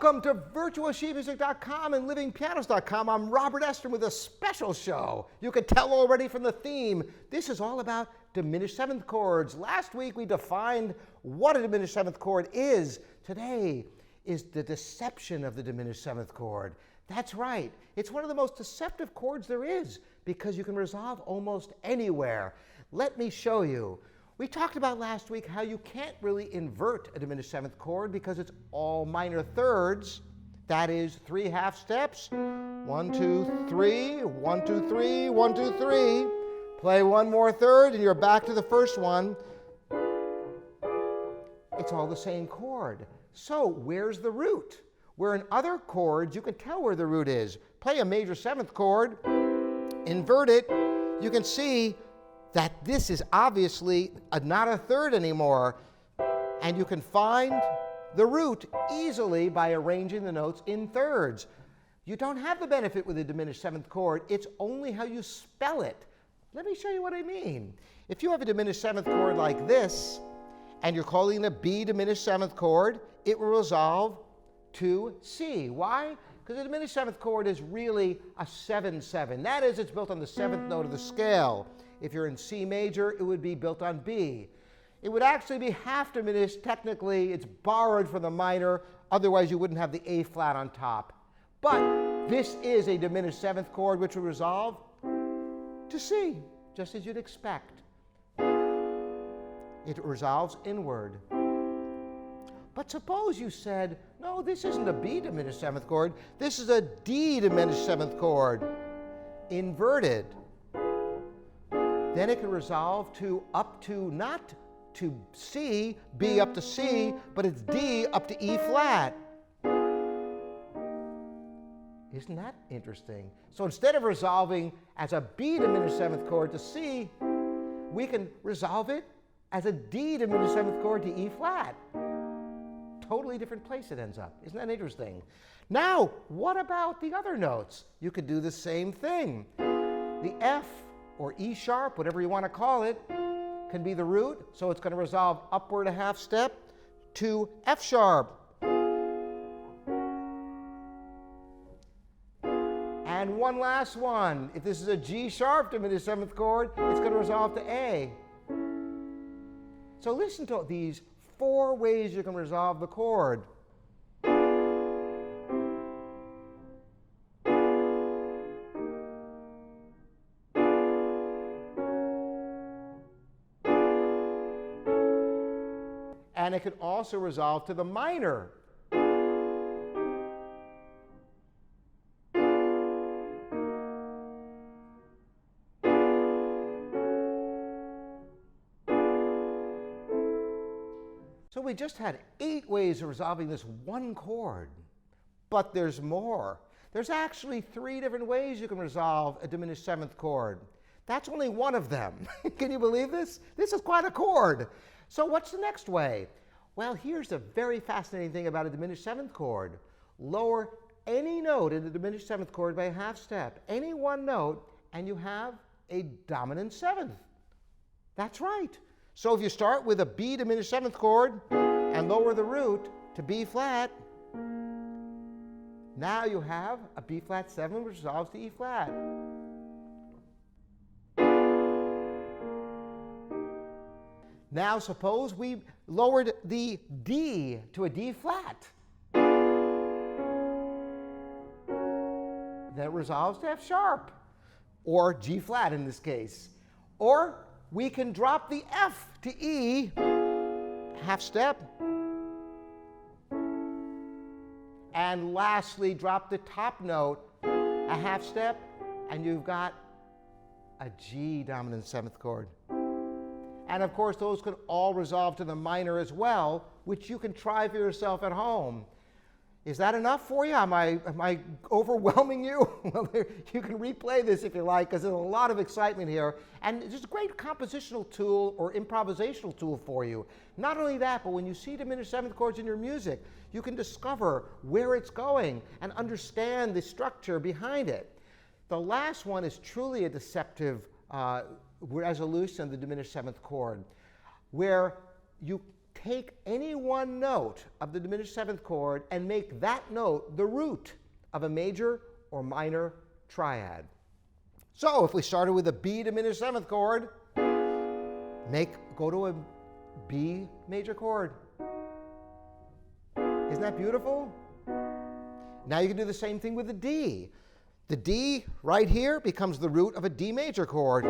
Welcome to virtualsheetmusic.com and livingpianos.com. I'm Robert Estrin with a special show. You can tell already from the theme, this is all about diminished seventh chords. Last week we defined what a diminished seventh chord is. Today is the deception of the diminished seventh chord. That's right. It's one of the most deceptive chords there is because you can resolve almost anywhere. Let me show you. We talked about last week how you can't really invert a diminished seventh chord because it's all minor thirds. That is 3 half steps. 1, 2, 3, 1, 2, 3, 1, 2, 3. Play one more third and you're back to the first one. It's all the same chord. So where's the root? Where in other chords you can tell where the root is. Play a major seventh chord, invert it, you can see that this is obviously not a third anymore. And you can find the root easily by arranging the notes in thirds. You don't have the benefit with a diminished seventh chord. It's only how you spell it. Let me show you what I mean. If you have a diminished seventh chord like this, and you're calling it a B diminished seventh chord, it will resolve to C. Why? Because the diminished seventh chord is really a 7-7. That is, it's built on the 7th note of the scale. If you're in C major, it would be built on B. It would actually be half diminished. Technically, it's borrowed from the minor. Otherwise, you wouldn't have the A flat on top. But this is a diminished seventh chord, which will resolve to C, just as you'd expect. It resolves inward. But suppose you said, no, this isn't a B diminished seventh chord. This is a D diminished seventh chord, inverted. Then it can resolve to up to, not to C, B up to C, but it's D up to E flat. Isn't that interesting? So instead of resolving as a B diminished seventh chord to C, we can resolve it as a D diminished seventh chord to E flat. Totally different place it ends up. Isn't that interesting? Now, what about the other notes? You could do the same thing. The F or E sharp, whatever you want to call it, can be the root, so it's going to resolve upward a half step to F sharp. And one last one. If this is a G sharp diminished seventh chord, it's going to resolve to A. So listen to these 4 ways you can resolve the chord. And it can also resolve to the minor. So we just had 8 ways of resolving this one chord. But there's more. There's actually 3 different ways you can resolve a diminished seventh chord. That's only one of them. Can you believe this? This is quite a chord. So what's the next way? Well, here's the very fascinating thing about a diminished seventh chord. Lower any note in the diminished seventh chord by a half step, any one note, and you have a dominant seventh. That's right. So if you start with a B diminished seventh chord and lower the root to B flat, now you have a B flat 7 which resolves to E flat. Now suppose we lowered the D to a D flat. That resolves to F sharp, or G flat in this case. Or we can drop the F to E, half step. And lastly, drop the top note a half step, and you've got a G dominant seventh chord. And of course, those could all resolve to the minor as well, which you can try for yourself at home. Is that enough for you? Am I overwhelming you? Well, you can replay this if you like, because there's a lot of excitement here. And it's just a great compositional tool or improvisational tool for you. Not only that, but when you see diminished seventh chords in your music, you can discover where it's going and understand the structure behind it. The last one is truly a deceptive resolution of the diminished seventh chord, where you take any one note of the diminished seventh chord and make that note the root of a major or minor triad. So if we started with a B diminished seventh chord, go to a B major chord. Isn't that beautiful? Now you can do the same thing with the D. The D right here becomes the root of a D major chord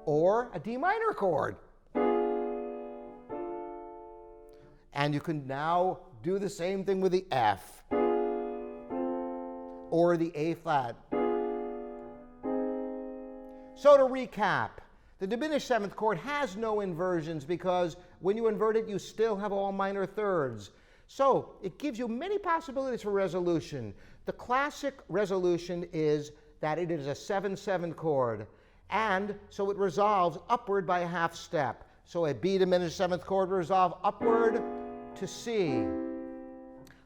or a D minor chord. And you can now do the same thing with the F or the A flat. So to recap, the diminished seventh chord has no inversions because when you invert it, you still have all minor thirds. So it gives you many possibilities for resolution. The classic resolution is that it is a 7/7 chord, and so it resolves upward by a half step. So a B diminished seventh chord will resolve upward to C.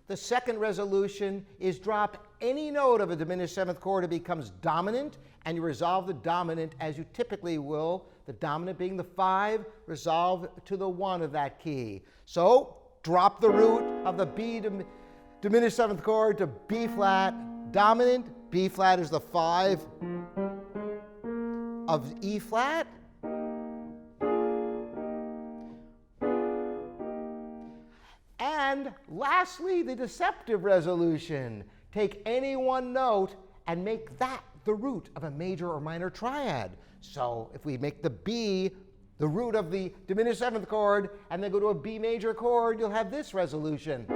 The second resolution is drop any note of a diminished seventh chord, it becomes dominant, and you resolve the dominant as you typically will, the dominant being the 5, resolve to the 1 of that key. So drop the root of the B diminished seventh chord to B flat, dominant, B flat is the 5 of E flat. And lastly, the deceptive resolution. Take any one note and make that the root of a major or minor triad. So if we make the B the root of the diminished seventh chord and then go to a B major chord, you'll have this resolution.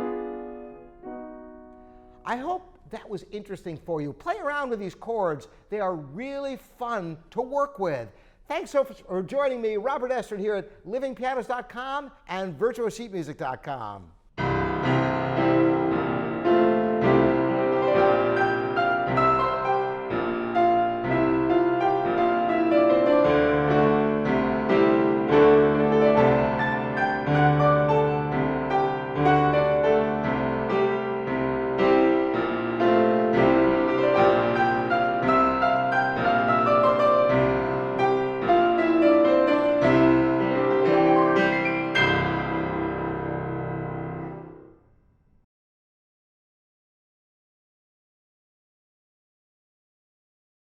I hope that was interesting for you. Play around with these chords. They are really fun to work with. Thanks so much for joining me, Robert Estrin, here at livingpianos.com and virtuosesheetmusic.com.